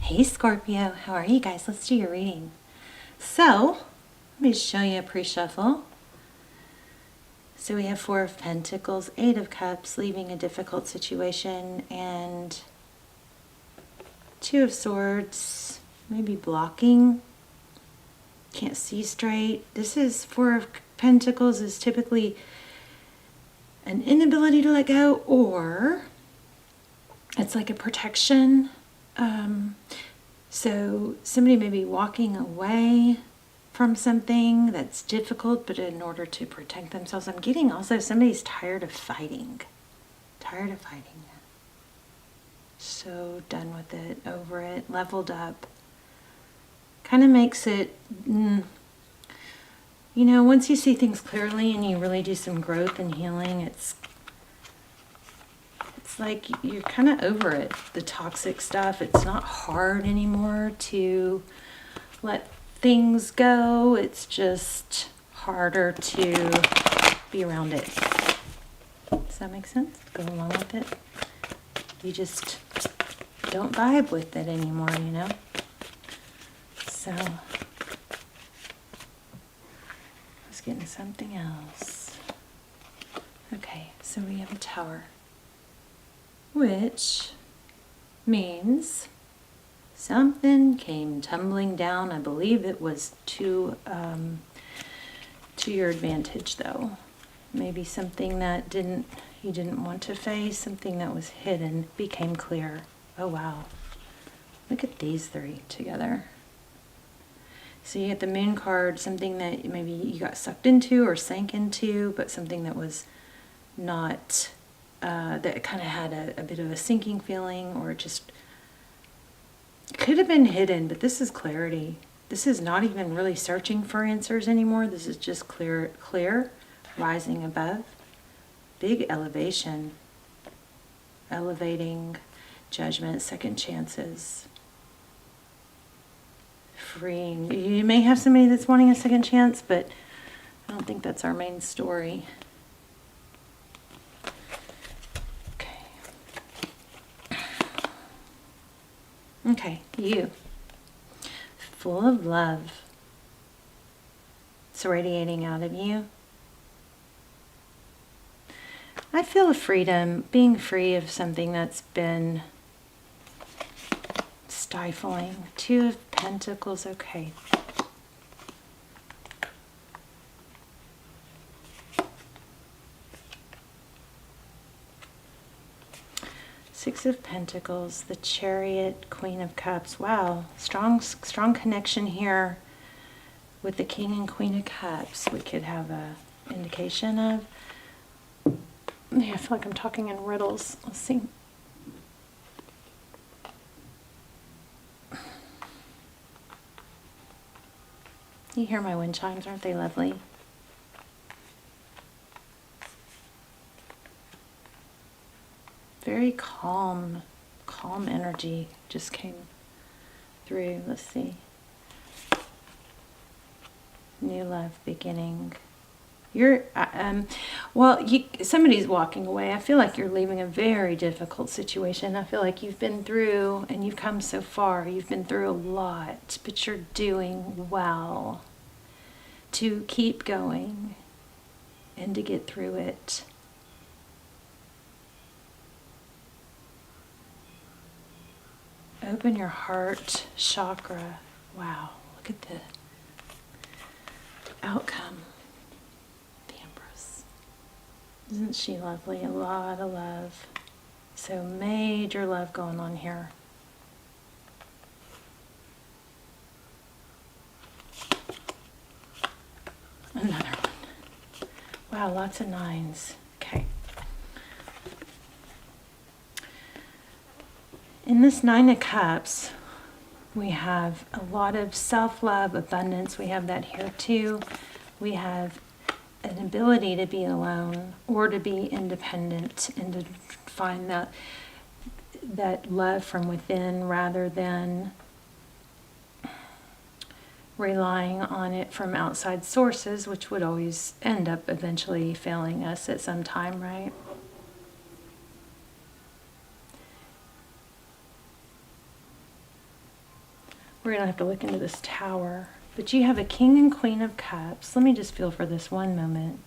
Hey Scorpio, how are you guys? Let's do your reading. So, let me show you a pre-shuffle. So we have Four of Pentacles, Eight of Cups, leaving a difficult situation, and Two of Swords, maybe blocking, can't see straight. This is Four of Pentacles is typically an inability to let go, or it's like a protection. So somebody may be walking away from something that's difficult, but in order to protect themselves. I'm getting also somebody's tired of fighting. Tired of fighting. So done with it, over it, leveled up. Kind of makes it, you know, once you see things clearly and you really do some growth and healing, it's like you're kind of over it, the toxic stuff. It's not hard anymore to let things go. It's just harder to be around it. Does that make sense? Go along with it. You just don't vibe with it anymore, you know? So, I was getting something else. Okay, so we have a Tower, which means something came tumbling down. I believe it was to your advantage, though. Maybe something that you didn't want to face, something that was hidden became clear. Oh wow, look at these three together. So you get the Moon card, something that maybe you got sucked into or sank into, but something that was not that kind of had a bit of a sinking feeling, or just could have been hidden. But this is clarity. This is not even really searching for answers anymore. This is just clear, rising above. Big elevation, elevating, judgment, second chances, freeing. You may have somebody that's wanting a second chance, but I don't think that's our main story. Okay, you. Full of love. It's radiating out of you. I feel a freedom, being free of something that's been stifling. Two of Pentacles, okay. Six of Pentacles, the Chariot, Queen of Cups. Wow, strong connection here with the King and Queen of Cups. We could have a indication of. Yeah, I feel like I'm talking in riddles. Let's see. You hear my wind chimes, aren't they lovely? Very calm energy just came through. Let's see. New love beginning. You're, somebody's walking away. I feel like you're leaving a very difficult situation. I feel like you've been through and you've come so far. You've been through a lot, but you're doing well to keep going and to get through it. Open your heart chakra. Wow, look at the outcome. The Empress. Isn't she lovely? A lot of love. So major love going on here. Another one. Wow, lots of nines. Okay. In this Nine of Cups, we have a lot of self-love, abundance. We have that here too. We have an ability to be alone or to be independent and to find that love from within rather than relying on it from outside sources, which would always end up eventually failing us at some time, right? We're going to have to look into this Tower. But you have a King and Queen of Cups. Let me just feel for this one moment.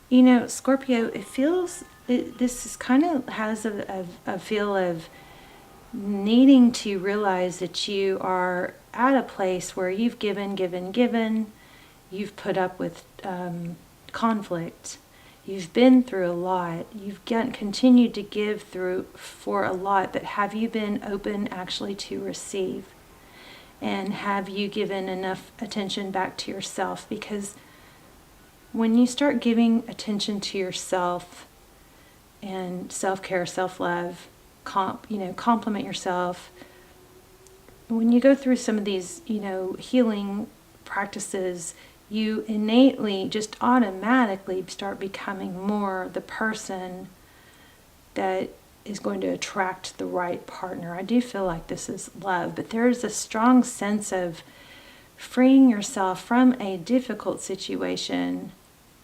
You know, Scorpio, it feels, this is kind of has a feel of needing to realize that you are at a place where you've given, you've put up with conflict, you've been through a lot, you've continued to give through for a lot, but have you been open actually to receive? And have you given enough attention back to yourself? Because when you start giving attention to yourself and self-care, self-love, compliment yourself, when you go through some of these, healing practices, you innately, just automatically start becoming more the person that is going to attract the right partner. I do feel like this is love, but there is a strong sense of freeing yourself from a difficult situation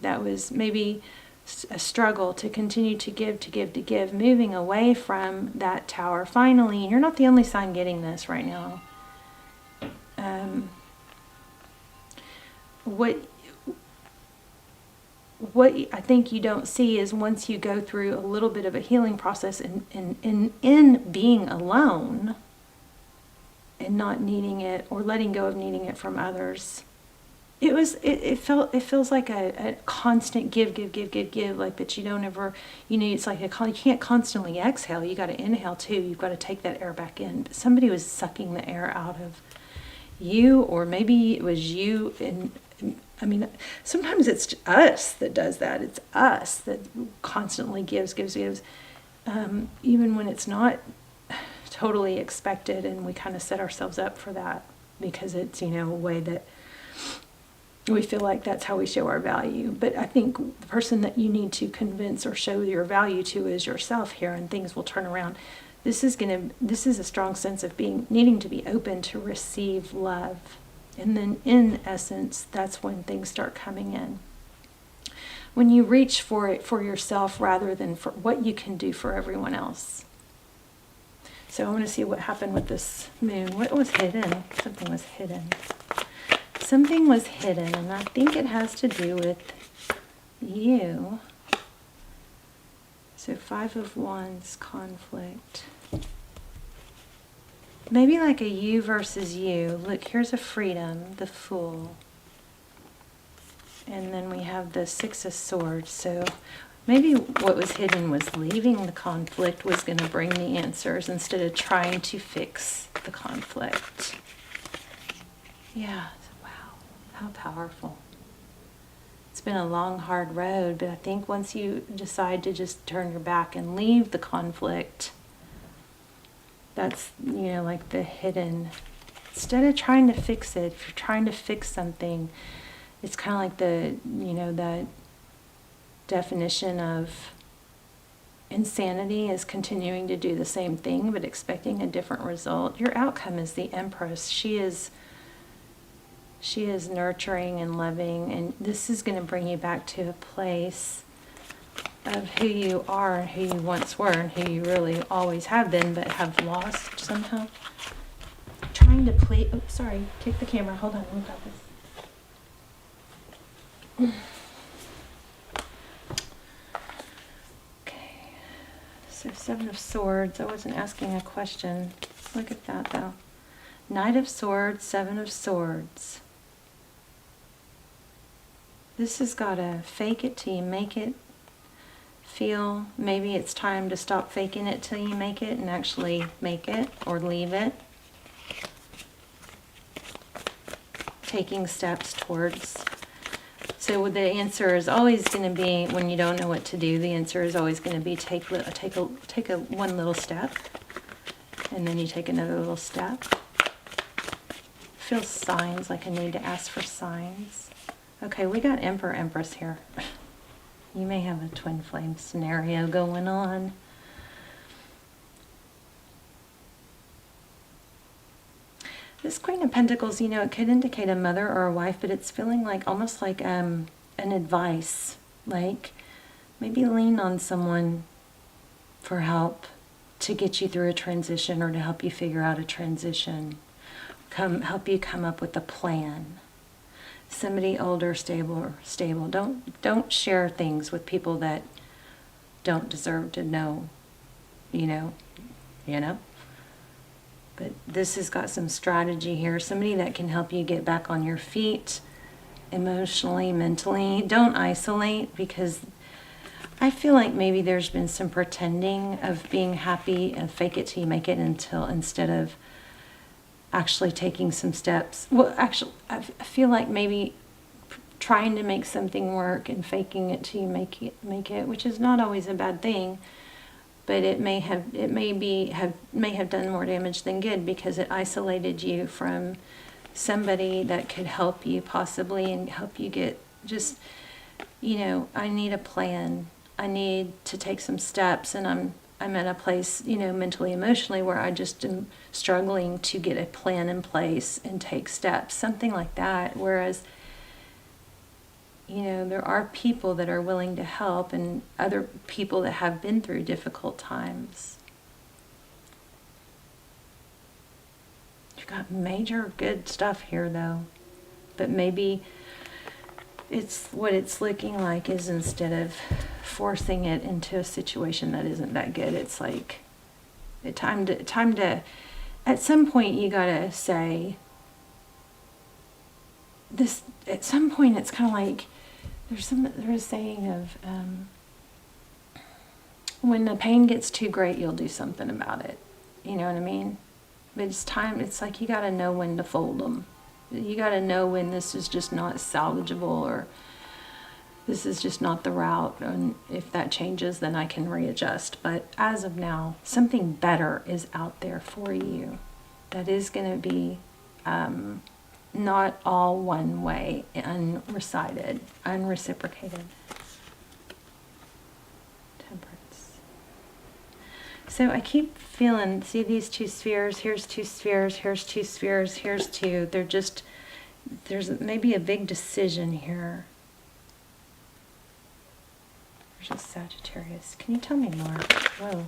that was maybe a struggle to continue to give, moving away from that Tower. Finally, you're not the only sign getting this right now. What I think you don't see is once you go through a little bit of a healing process in being alone and not needing it or letting go of needing it from others, it feels like a constant give, like, but you don't ever, it's like you can't constantly exhale. You got to inhale too. You've got to take that air back in. But somebody was sucking the air out of you, or maybe it was you. And I mean, sometimes it's us that does that. It's us that constantly gives, even when it's not totally expected, and we kind of set ourselves up for that because it's, a way that we feel like that's how we show our value. But I think the person that you need to convince or show your value to is yourself here, and things will turn around. This is a strong sense of needing to be open to receive love. And then in essence, that's when things start coming in. When you reach for it for yourself rather than for what you can do for everyone else. So I want to see what happened with this moon. What was hidden? Something was hidden. Something was hidden, and I think it has to do with you. So 5 of Wands, conflict. Maybe like a you versus you. Look, here's a freedom, the Fool. And then we have the 6 of Swords. So maybe what was hidden was leaving the conflict was going to bring the answers instead of trying to fix the conflict. Yeah. How powerful. It's been a long, hard road, but I think once you decide to just turn your back and leave the conflict, that's, like the hidden. Instead of trying to fix it, if you're trying to fix something, it's kind of like that definition of insanity is continuing to do the same thing, but expecting a different result. Your outcome is the Empress. She is nurturing and loving, and this is going to bring you back to a place of who you are and who you once were and who you really always have been but have lost somehow. Trying to please... Oh, sorry. Take the camera. Hold on. We've got this. Okay. So 7 of Swords. I wasn't asking a question. Look at that, though. Knight of Swords, 7 of Swords. This has got to fake it till you make it. Feel maybe it's time to stop faking it till you make it and actually make it or leave it. Taking steps towards. So the answer is always going to be, when you don't know what to do, the answer is always going to be take one little step, and then you take another little step. Feel signs, like I need to ask for signs. Okay, we got Emperor, Empress here. You may have a twin flame scenario going on. This Queen of Pentacles, it could indicate a mother or a wife, but it's feeling like almost like an advice. Like maybe lean on someone for help to get you through a transition or to help you figure out a transition. Help you come up with a plan. Somebody older, stable. Don't share things with people that don't deserve to know, you know. But this has got some strategy here. Somebody that can help you get back on your feet emotionally, mentally. Don't isolate, because I feel like maybe there's been some pretending of being happy and fake it till you make it instead of actually taking some steps. Well, actually, I feel like maybe trying to make something work and faking it till you make it, which is not always a bad thing, but it may have done more damage than good, because it isolated you from somebody that could help you possibly and help you get just, I need a plan. I need to take some steps, and I'm at a place, mentally, emotionally, where I just am struggling to get a plan in place and take steps, something like that. Whereas, there are people that are willing to help, and other people that have been through difficult times. You've got major good stuff here, though. But maybe what it's looking like is, instead of forcing it into a situation that isn't that good, it's like time to at some point you gotta say this. At some point it's kind of like there's a saying of when the pain gets too great, you'll do something about it. You know what I mean? But it's like you gotta know when to fold them. You gotta know when this is just not salvageable, or this is just not the route, and if that changes, then I can readjust. But as of now, something better is out there for you that is going to be not all one way, unreciprocated. Temperance. So I keep feeling, see these two spheres, here's two spheres, here's two spheres, here's two. There's maybe a big decision here. There's a Sagittarius. Can you tell me more? Whoa.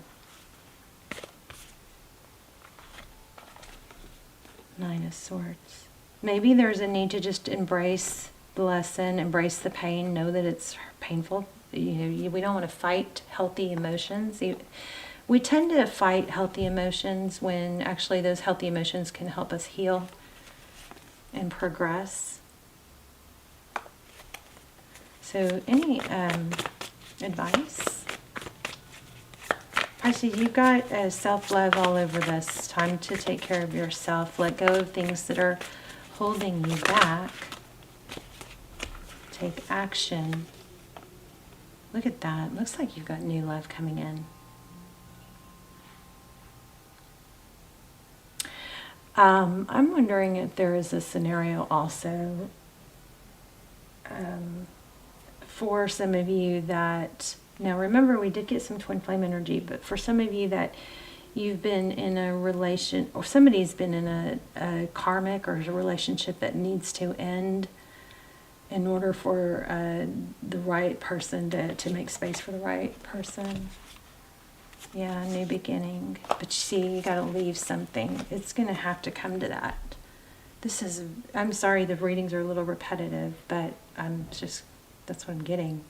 Nine of Swords. Maybe there's a need to just embrace the lesson, embrace the pain, know that it's painful. We don't want to fight healthy emotions. We tend to fight healthy emotions when actually those healthy emotions can help us heal and progress. So any advice? Pisces, you've got self-love all over this. Time to take care of yourself. Let go of things that are holding you back. Take action. Look at that. Looks like you've got new love coming in. I'm wondering if there is a scenario also for some of you that, now remember we did get some twin flame energy, but for some of you that you've been in a relation, or somebody's been in a karmic or a relationship that needs to end in order for the right person to make space for the right person. Yeah, new beginning. But you see, you got to leave something. It's going to have to come to that. I'm sorry the readings are a little repetitive, but that's what I'm getting.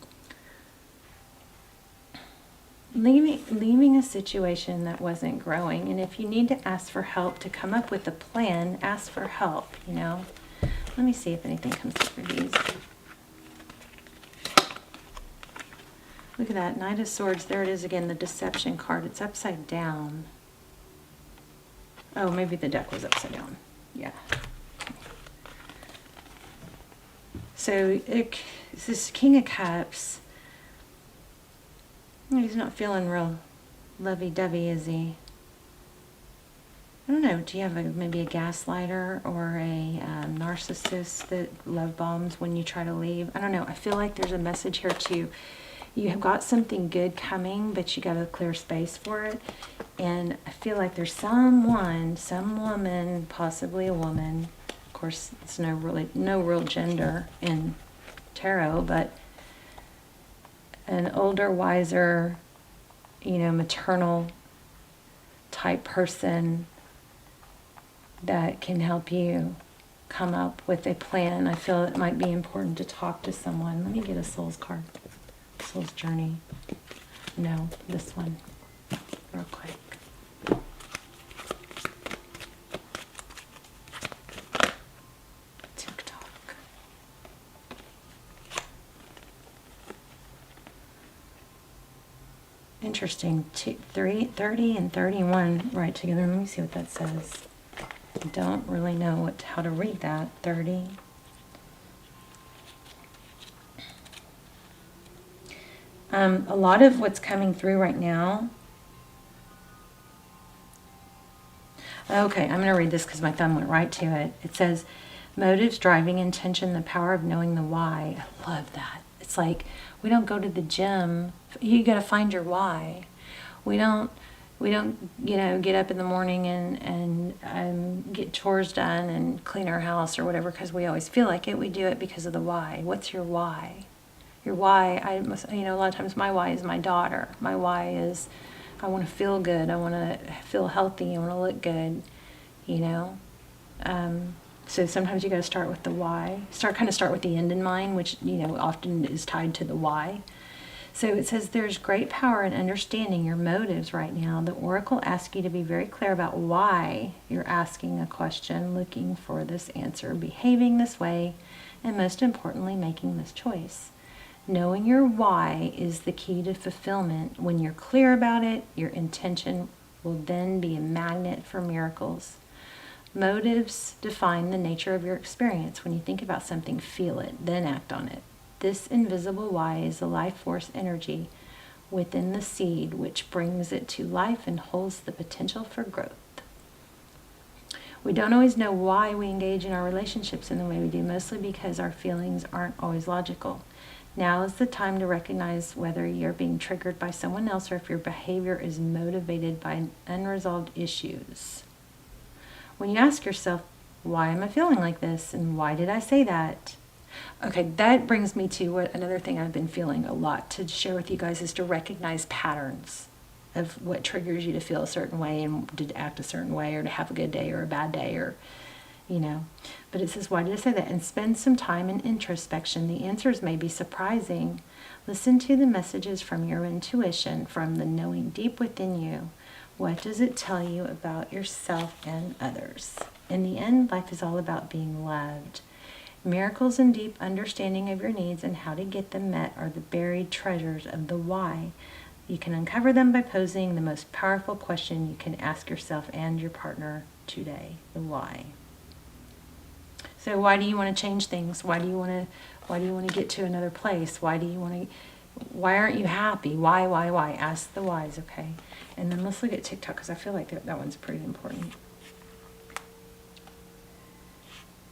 Leaving a situation that wasn't growing. And if you need to ask for help to come up with a plan, ask for help, Let me see if anything comes up for these. Look at that, Knight of Swords. There it is again, the deception card. It's upside down. Oh, maybe the deck was upside down. Yeah. So this is King of Cups. He's not feeling real lovey-dovey, is he? I don't know. Do you have maybe a gaslighter or a narcissist that love bombs when you try to leave? I don't know. I feel like there's a message here too. You have got something good coming, but you got to clear space for it. And I feel like there's some woman, possibly a woman. Of course, it's no real gender in tarot, but an older, wiser, you know, maternal type person that can help you come up with a plan. I feel it might be important to talk to someone. Let me get a soul's card. Soul's journey. No, this one. Real quick. TikTok. Interesting. 30 and 31 right together. Let me see what that says. I don't really know how to read that. 30. A lot of what's coming through right now. Okay, I'm going to read this because my thumb went right to it. It says, motives, driving intention, the power of knowing the why. I love that. It's like, we don't go to the gym. You got to find your why. We don't, you know, get up in the morning and get chores done and clean our house or whatever because we always feel like it. We do it because of the why. What's your why? Your why, you know, a lot of times my why is my daughter. My why is I want to feel good. I want to feel healthy. I want to look good, you know. So sometimes you got to start with the why. Start with the end in mind, which, you know, often is tied to the why. So it says there's great power in understanding your motives right now. The oracle asks you to be very clear about why you're asking a question, looking for this answer, behaving this way, and most importantly, making this choice. Knowing your why is the key to fulfillment. When you're clear about it, your intention will then be a magnet for miracles. Motives define the nature of your experience. When you think about something, feel it, then act on it. This invisible why is the life force energy within the seed, which brings it to life and holds the potential for growth. We don't always know why we engage in our relationships in the way we do, mostly because our feelings aren't always logical. Now is the time to recognize whether you're being triggered by someone else or if your behavior is motivated by unresolved issues. When you ask yourself, why am I feeling like this? And why did I say that? Okay, that brings me to another thing I've been feeling a lot to share with you guys is to recognize patterns of what triggers you to feel a certain way and to act a certain way or to have a good day or a bad day or, you know. But it says, why did I say that? And spend some time in introspection. The answers may be surprising. Listen to the messages from your intuition, from the knowing deep within you. What does it tell you about yourself and others? In the end, life is all about being loved. Miracles and deep understanding of your needs and how to get them met are the buried treasures of the why. You can uncover them by posing the most powerful question you can ask yourself and your partner today, the why. So why do you want to change things? Why do you want to get to another place? Why aren't you happy? Why? Ask the whys, okay? And then let's look at TikTok because I feel like that one's pretty important.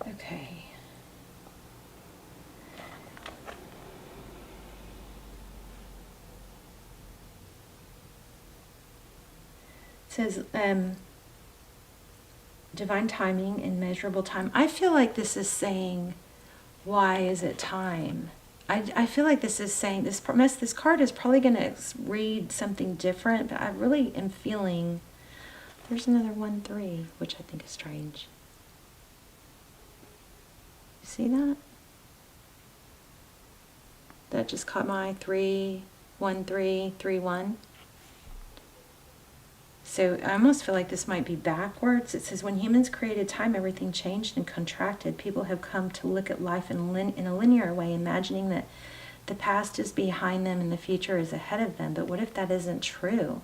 Okay. It says, divine timing and measurable time. I feel like this is saying, why is it time? I feel like this is saying, this card is probably going to read something different, but I really am feeling, there's another 1-3, which I think is strange. You see that? That just caught my eye, 3, 1, 3, 3, 1. So I almost feel like this might be backwards. It says, when humans created time, everything changed and contracted. People have come to look at life in a linear way, imagining that the past is behind them and the future is ahead of them. But what if that isn't true?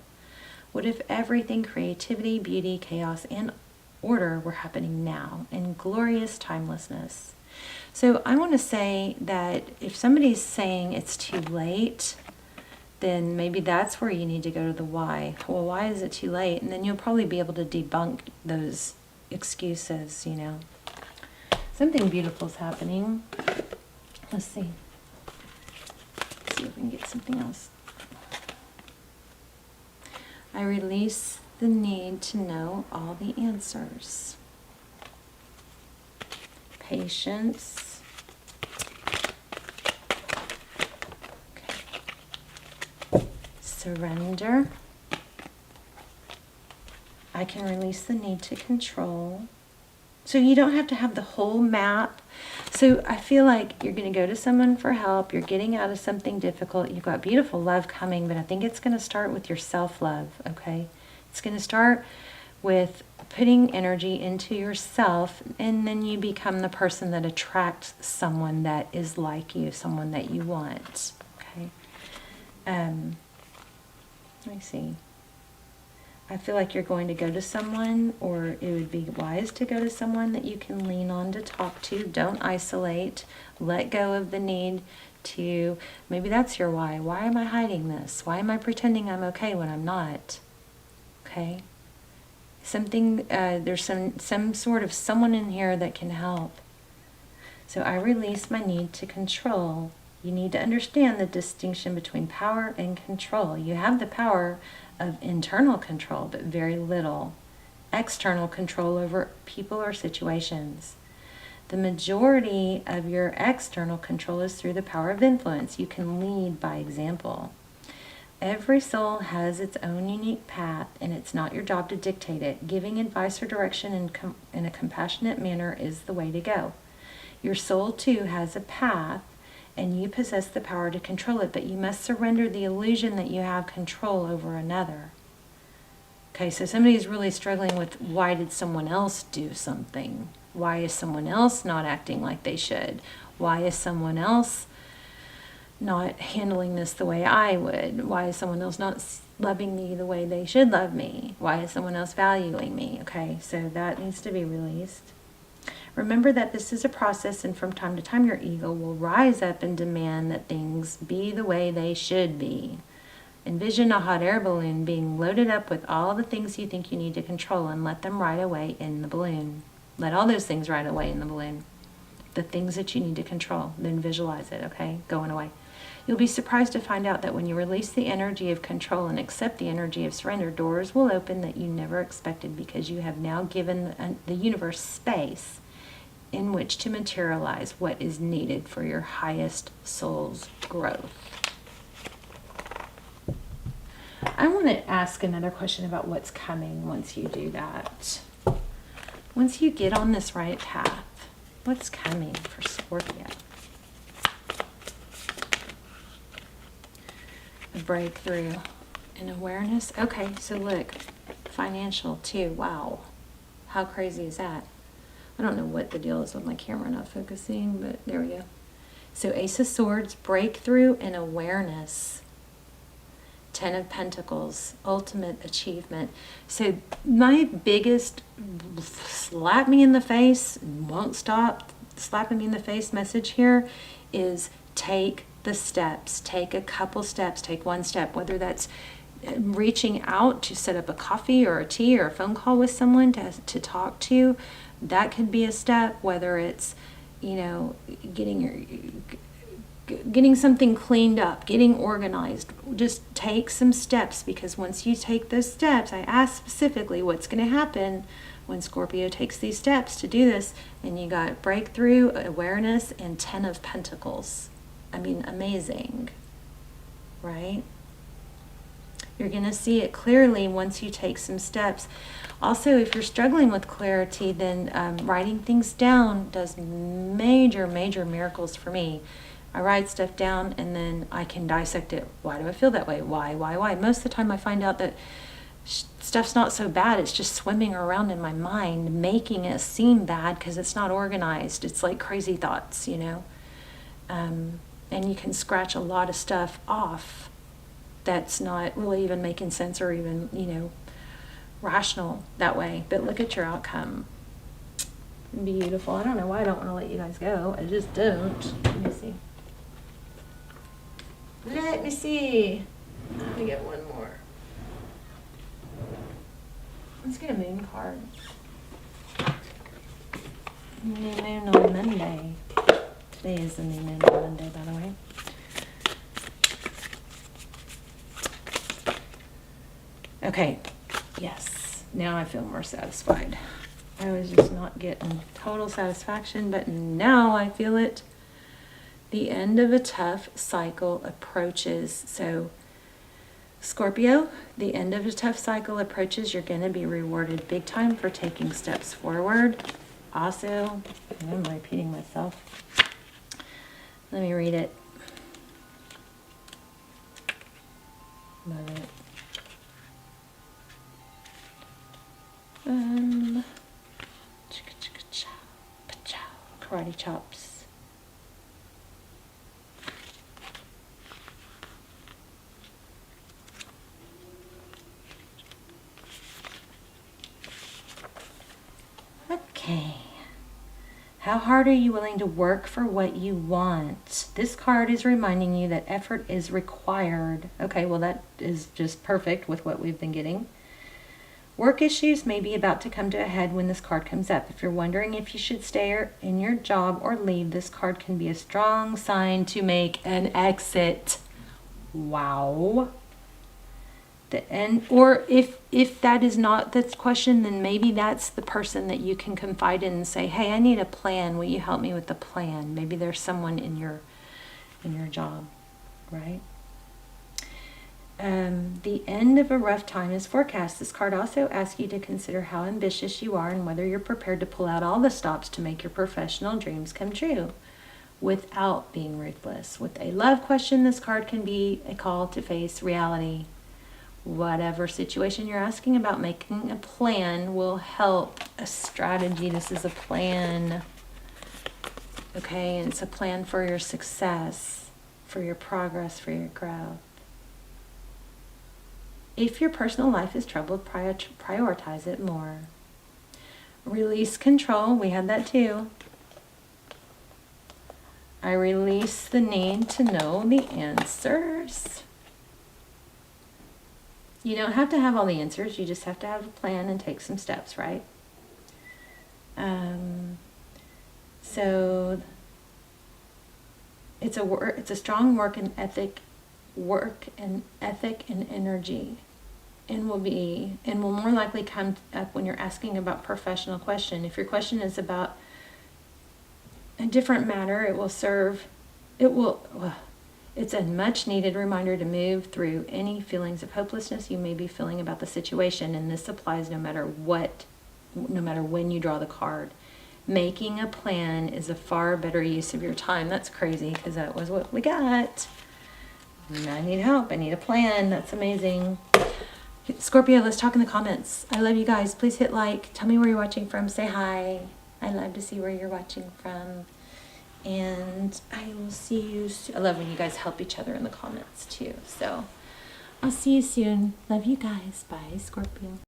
What if everything, creativity, beauty, chaos, and order were happening now in glorious timelessness? So I want to say that if somebody's saying it's too late, then maybe that's where you need to go to the why. Well, why is it too late? And then you'll probably be able to debunk those excuses, you know. Something beautiful is happening. Let's see. Let's see if we can get something else. I release the need to know all the answers. Patience. surrender. I can release the need to control. So you don't have to have the whole map. So I feel like you're going to go to someone for help. You're getting out of something difficult. You've got beautiful love coming, but I think it's going to start with your self-love, okay? It's going to start with putting energy into yourself, and then you become the person that attracts someone that is like you, someone that you want, okay? Let me see. I feel like you're going to go to someone, or it would be wise to go to someone that you can lean on to talk to. Don't isolate. Let go of the need to, maybe that's your why. Why am I hiding this? Why am I pretending I'm okay when I'm not? Okay? Something, there's some sort of someone in here that can help. So I release my need to control. You need to understand the distinction between power and control. You have the power of internal control, but very little external control over people or situations. The majority of your external control is through the power of influence. You can lead by example. Every soul has its own unique path, and it's not your job to dictate it. Giving advice or direction in a compassionate manner is the way to go. Your soul, too, has a path, and you possess the power to control it, but you must surrender the illusion that you have control over another. Okay, so somebody's really struggling with, why did someone else do something? Why is someone else not acting like they should? Why is someone else not handling this the way I would? Why is someone else not loving me the way they should love me? Why is someone else valuing me? Okay, so that needs to be released. Remember that this is a process, and from time to time your ego will rise up and demand that things be the way they should be. Envision a hot air balloon being loaded up with all the things you think you need to control, and let them ride away in the balloon. Let all those things ride away in the balloon. The things that you need to control. Then visualize it, okay? Going away. You'll be surprised to find out that when you release the energy of control and accept the energy of surrender, doors will open that you never expected, because you have now given the universe space in which to materialize what is needed for your highest soul's growth. I want to ask another question about what's coming once you do that. Once you get on this right path, what's coming for Scorpio? A breakthrough and awareness. Okay, so look, financial too. Wow. How crazy is that? I don't know what the deal is with my camera not focusing, but there we go. So Ace of Swords, breakthrough and awareness. 10 of Pentacles, ultimate achievement. So my biggest slap me in the face, won't stop slapping me in the face message here is take the steps. Take a couple steps. Take one step, whether that's reaching out to set up a coffee or a tea or a phone call with someone to talk to. That could be a step, whether it's, you know, getting something cleaned up, getting organized. Just take some steps, because once you take those steps, I asked specifically what's going to happen when Scorpio takes these steps to do this, and you got breakthrough, awareness, and 10 of Pentacles. I mean, amazing, right? You're going to see it clearly once you take some steps. Also, if you're struggling with clarity, then writing things down does major, major miracles for me. I write stuff down, and then I can dissect it. Why do I feel that way? Why? Most of the time I find out that stuff's not so bad. It's just swimming around in my mind, making it seem bad because it's not organized. It's like crazy thoughts, you know. And you can scratch a lot of stuff off that's not really even making sense or even, you know, rational that way. But look at your outcome. Beautiful. I don't know why I don't want to let you guys go. I just don't. Let me see. Let me see. Let me get one more. Let's get a moon card. New moon on Monday. Today is the new moon on Monday, by the way. Okay. Yes. Now I feel more satisfied. I was just not getting total satisfaction, but now I feel it. The end of a tough cycle approaches. So Scorpio, the end of a tough cycle approaches. You're going to be rewarded big time for taking steps forward. Also, I'm repeating myself. Let me read it. Love it. Karate chops. Okay. How hard are you willing to work for what you want? This card is reminding you that effort is required. Okay, well that is just perfect with what we've been getting. Work issues may be about to come to a head when this card comes up. If you're wondering if you should stay in your job or leave, this card can be a strong sign to make an exit. Wow. Or if that is not the question, then maybe that's the person that you can confide in and say, hey, I need a plan. Will you help me with the plan? Maybe there's someone in your job, right? The end of a rough time is forecast. This card also asks you to consider how ambitious you are and whether you're prepared to pull out all the stops to make your professional dreams come true without being ruthless. With a love question, this card can be a call to face reality. Whatever situation you're asking about, making a plan will help. A strategy. This is a plan. Okay, and it's a plan for your success, for your progress, for your growth. If your personal life is troubled, prioritize it more. Release control. We had that too. I release the need to know the answers. You don't have to have all the answers. You just have to have a plan and take some steps, right? So it's a strong work and ethic and energy, and will more likely come up when you're asking about professional question. If your question is about a different matter, it's a much needed reminder to move through any feelings of hopelessness you may be feeling about the situation, and this applies no matter when you draw the card. Making a plan is a far better use of your time. That's crazy because that was what we got. I need help. I need a plan. That's amazing. Scorpio, let's talk in the comments. I love you guys. Please hit like. Tell me where you're watching from. Say hi. I love to see where you're watching from. And I will see you soon. I love when you guys help each other in the comments too. So I'll see you soon. Love you guys. Bye, Scorpio.